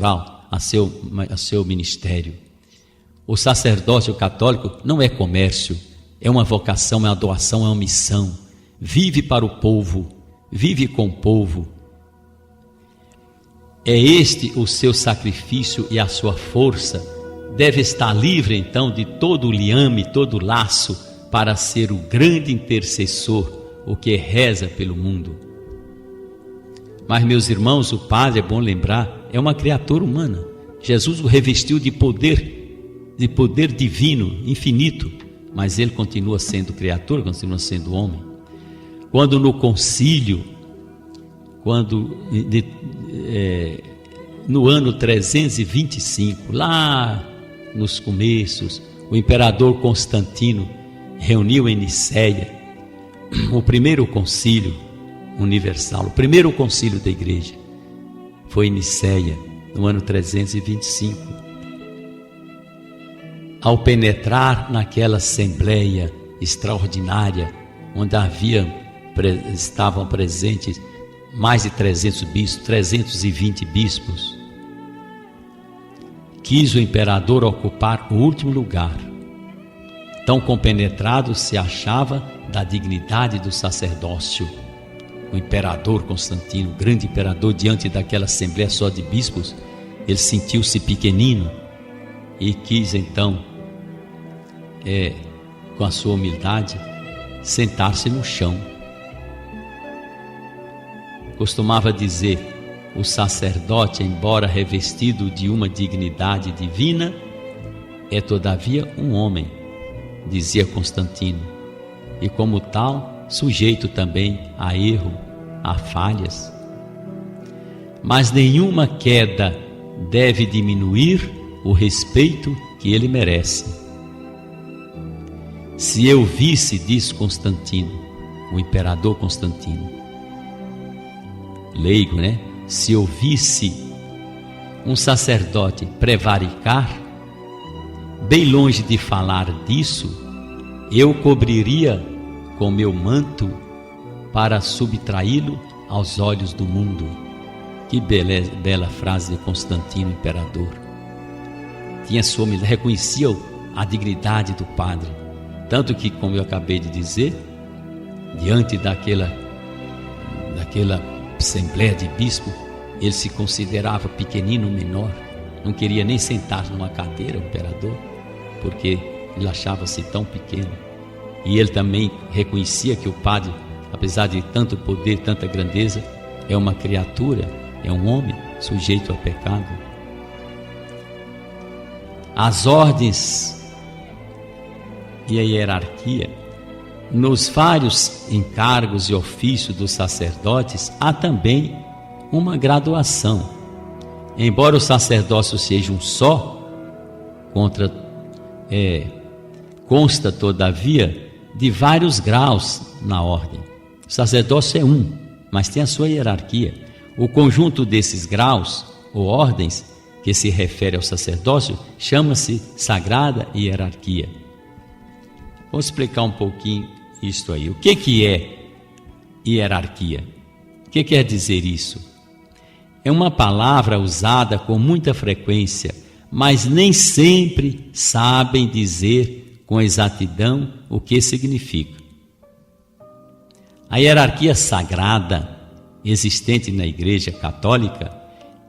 pastoral, a seu ministério. O sacerdócio católico não é comércio, é uma vocação, é uma doação, é uma missão. Vive para o povo, vive com o povo. É este o seu sacrifício e a sua força. Deve estar livre então de todo o liame, todo o laço, para ser o grande intercessor, o que reza pelo mundo. Mas, meus irmãos, o padre, é bom lembrar, é uma criatura humana. Jesus o revestiu de poder divino, infinito, mas ele continua sendo criatura, continua sendo homem. Quando no concílio, no ano 325, lá nos começos, o imperador Constantino reuniu em Nicéia o primeiro concílio universal, o primeiro concílio da igreja. Foi em Nicéia, no ano 325. Ao penetrar naquela assembleia extraordinária, onde estavam presentes mais de 300 bispos, 320 bispos, quis o imperador ocupar o último lugar. Tão compenetrado se achava da dignidade do sacerdócio. O imperador Constantino, o grande imperador, diante daquela assembleia só de bispos, ele sentiu-se pequenino e quis então, com a sua humildade, sentar-se no chão. Costumava dizer: o sacerdote, embora revestido de uma dignidade divina, é todavia um homem, dizia Constantino, e como tal, sujeito também a erro, a falhas. Mas nenhuma queda deve diminuir o respeito que ele merece. Se eu visse, diz Constantino, o imperador Constantino, leigo, né? Se eu visse um sacerdote prevaricar, bem longe de falar disso, eu cobriria com meu manto para subtraí-lo aos olhos do mundo. Que bela frase de Constantino, imperador. Tinha sua humildade, reconhecia a dignidade do padre, tanto que, como eu acabei de dizer, diante daquela assembleia de bispo, ele se considerava pequenino, menor, não queria nem sentar numa cadeira, o imperador, porque ele achava-se tão pequeno. E ele também reconhecia que o padre, apesar de tanto poder, tanta grandeza, é uma criatura, é um homem sujeito a pecado. As ordens e a hierarquia, nos vários encargos e ofícios dos sacerdotes, há também uma graduação. Embora o sacerdócio seja um só, consta todavia de vários graus na ordem. O sacerdócio é um, mas tem a sua hierarquia. O conjunto desses graus ou ordens que se refere ao sacerdócio chama-se sagrada hierarquia. Vou explicar um pouquinho isto aí. O que é hierarquia? O que quer dizer isso? É uma palavra usada com muita frequência, mas nem sempre sabem dizer com exatidão o que significa. A hierarquia sagrada existente na Igreja Católica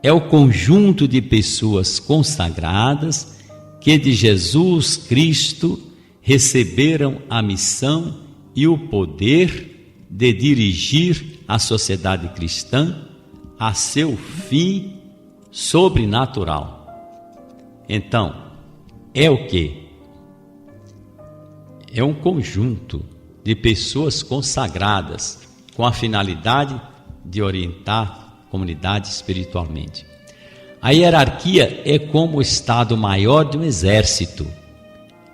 é o conjunto de pessoas consagradas que de Jesus Cristo receberam a missão e o poder de dirigir a sociedade cristã a seu fim sobrenatural. Então, é o quê? É um conjunto de pessoas consagradas com a finalidade de orientar a comunidade espiritualmente. A hierarquia é como o Estado Maior de um exército,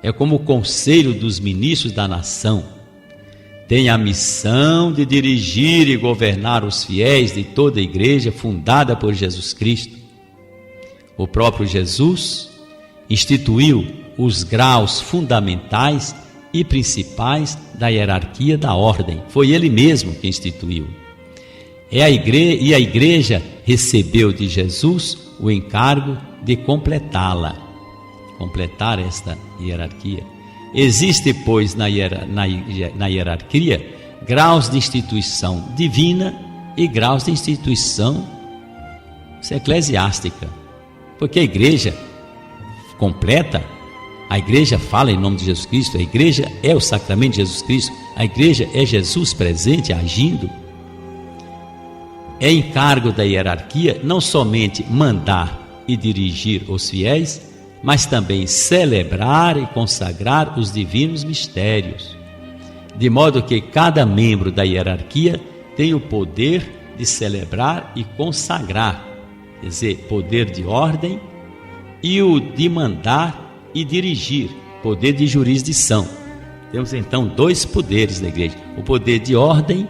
é como o Conselho dos Ministros da Nação. Tem a missão de dirigir e governar os fiéis de toda a igreja fundada por Jesus Cristo. O próprio Jesus instituiu os graus fundamentais e principais da hierarquia da ordem. Foi ele mesmo que instituiu. E a igreja recebeu de Jesus o encargo de completar esta hierarquia. Existe, pois, na hierarquia, graus de instituição divina e graus de instituição eclesiástica. Porque a igreja completa, a igreja fala em nome de Jesus Cristo, a igreja é o sacramento de Jesus Cristo, a igreja é Jesus presente, agindo. É encargo da hierarquia não somente mandar e dirigir os fiéis, mas também celebrar e consagrar os divinos mistérios, de modo que cada membro da hierarquia tem o poder de celebrar e consagrar, quer dizer, poder de ordem, e o de mandar e dirigir, poder de jurisdição. Temos então dois poderes na igreja: o poder de ordem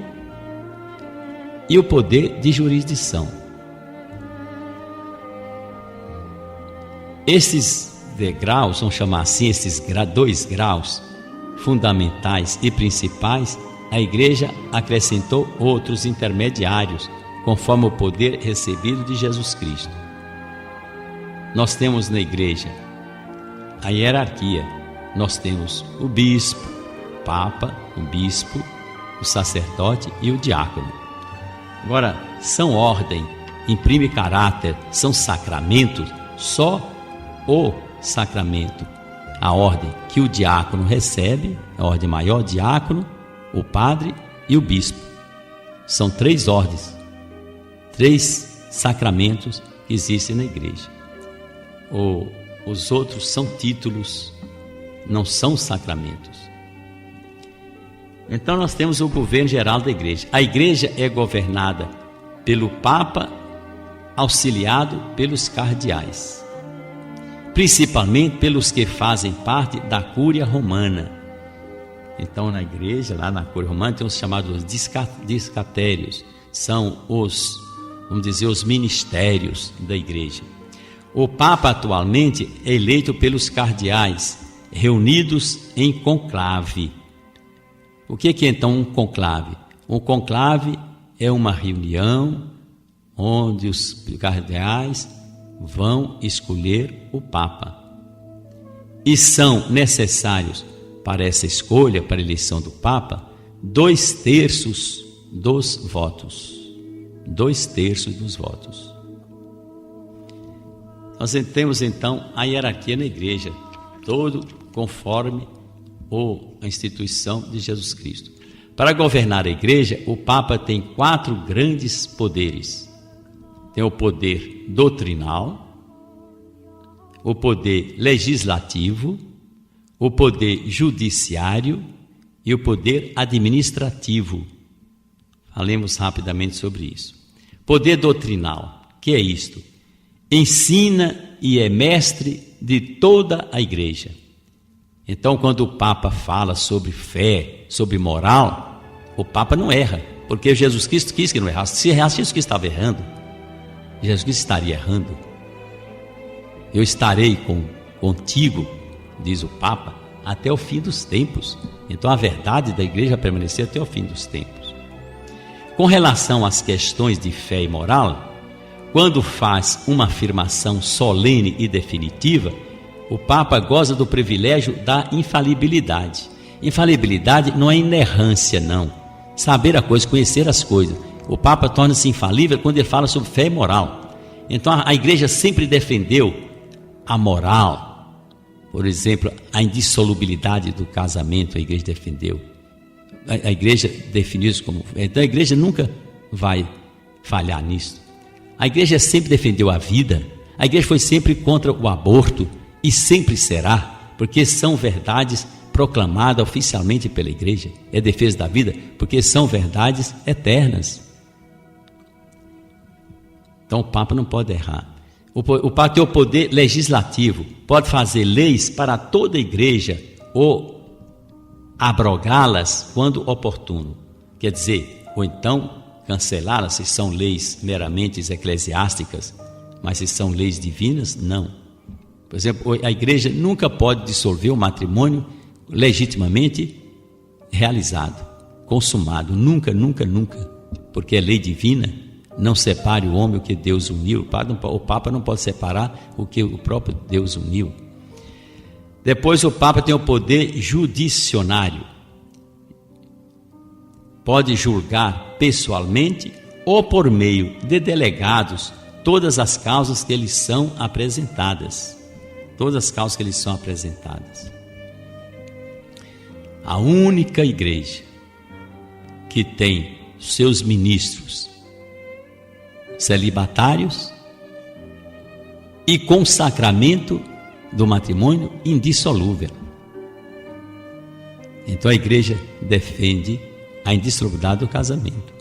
e o poder de jurisdição. Esses degraus, vamos chamar assim, esses dois graus fundamentais e principais, a igreja acrescentou outros intermediários, conforme o poder recebido de Jesus Cristo. Nós temos na igreja a hierarquia, nós temos o bispo, o papa, o bispo, o sacerdote e o diácono. Agora, são ordem, imprime caráter, são sacramentos, só o sacramento, a ordem que o diácono recebe, a ordem maior, diácono, o padre e o bispo. São três ordens, três sacramentos que existem na igreja. Os outros são títulos, não são sacramentos. Então nós temos o governo geral da igreja. A igreja é governada pelo Papa, auxiliado pelos cardeais, principalmente pelos que fazem parte da Cúria Romana. Então na igreja, lá na Cúria Romana, tem os chamados discatérios, são os, vamos dizer, os ministérios da igreja. O Papa atualmente é eleito pelos cardeais, reunidos em conclave. O que é então um conclave? Um conclave é uma reunião onde os cardeais vão escolher o Papa. E são necessários para essa escolha, para a eleição do Papa, 2/3 dos votos. 2/3 dos votos. Nós temos então a hierarquia na igreja, todo conforme a instituição de Jesus Cristo. Para governar a igreja, o Papa tem 4 grandes poderes. Tem o poder doutrinal, o poder legislativo, o poder judiciário e o poder administrativo. Falemos rapidamente sobre isso. Poder doutrinal, que é isto? Ensina e é mestre de toda a igreja. Então, quando o Papa fala sobre fé, sobre moral, o Papa não erra, porque Jesus Cristo quis que não errasse. Se errasse, Jesus Cristo estava errando. Jesus Cristo estaria errando. Eu estarei contigo, diz o Papa, até o fim dos tempos. Então a verdade da igreja vai permanecer até o fim dos tempos. Com relação às questões de fé e moral, quando faz uma afirmação solene e definitiva, o Papa goza do privilégio da infalibilidade. Infalibilidade não é inerrância, não. Saber a coisa, conhecer as coisas. O Papa torna-se infalível quando ele fala sobre fé e moral. Então a igreja sempre defendeu a moral. Por exemplo, a indissolubilidade do casamento, a igreja defendeu. A igreja definiu isso como... Então a igreja nunca vai falhar nisso. A igreja sempre defendeu a vida. A igreja foi sempre contra o aborto e sempre será, porque são verdades proclamadas oficialmente pela igreja. É defesa da vida, porque são verdades eternas. Então o Papa não pode errar. O Papa tem o poder legislativo, pode fazer leis para toda a igreja ou abrogá-las quando oportuno. Quer dizer, ou então cancelá-las se são leis meramente eclesiásticas, mas se são leis divinas, não. Por exemplo, a igreja nunca pode dissolver o matrimônio legitimamente realizado, consumado, nunca, nunca, nunca, porque é lei divina. Não separe o homem o que Deus uniu. O Papa não pode separar o que o próprio Deus uniu. Depois, o Papa tem o poder judicionário. Pode julgar pessoalmente ou por meio de delegados todas as causas que lhes são apresentadas. Todas as causas que lhes são apresentadas. A única igreja que tem seus ministros celibatários e com sacramento do matrimônio indissolúvel. Então a igreja defende a indissolubilidade do casamento.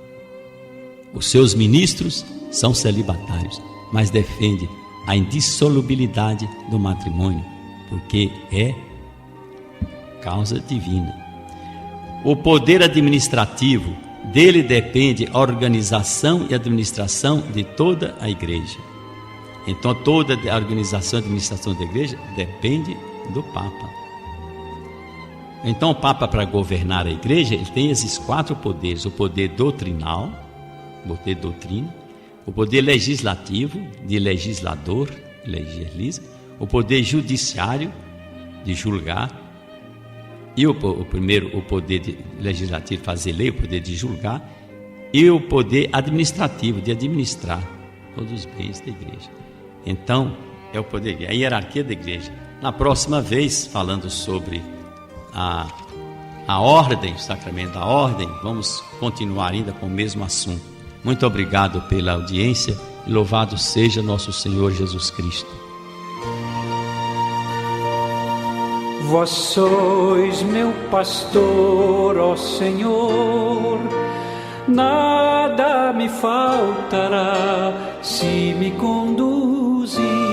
Os seus ministros são celibatários, mas defende a indissolubilidade do matrimônio, porque é causa divina. O poder administrativo, dele depende a organização e administração de toda a igreja. Então toda a organização e administração da igreja depende do Papa. Então o Papa, para governar a igreja, ele tem esses 4 poderes: o poder doutrinal, o poder doutrina, o poder legislativo, de legislador, legisla, o poder judiciário, de julgar, e o poder legislativo, fazer lei, o poder de julgar, e o poder administrativo, de administrar todos os bens da igreja. Então, é o poder, a hierarquia da igreja. Na próxima vez, falando sobre a ordem, o sacramento da ordem, vamos continuar ainda com o mesmo assunto. Muito obrigado pela audiência e louvado seja nosso Senhor Jesus Cristo. Vós sois meu pastor, ó Senhor, nada me faltará se me conduzir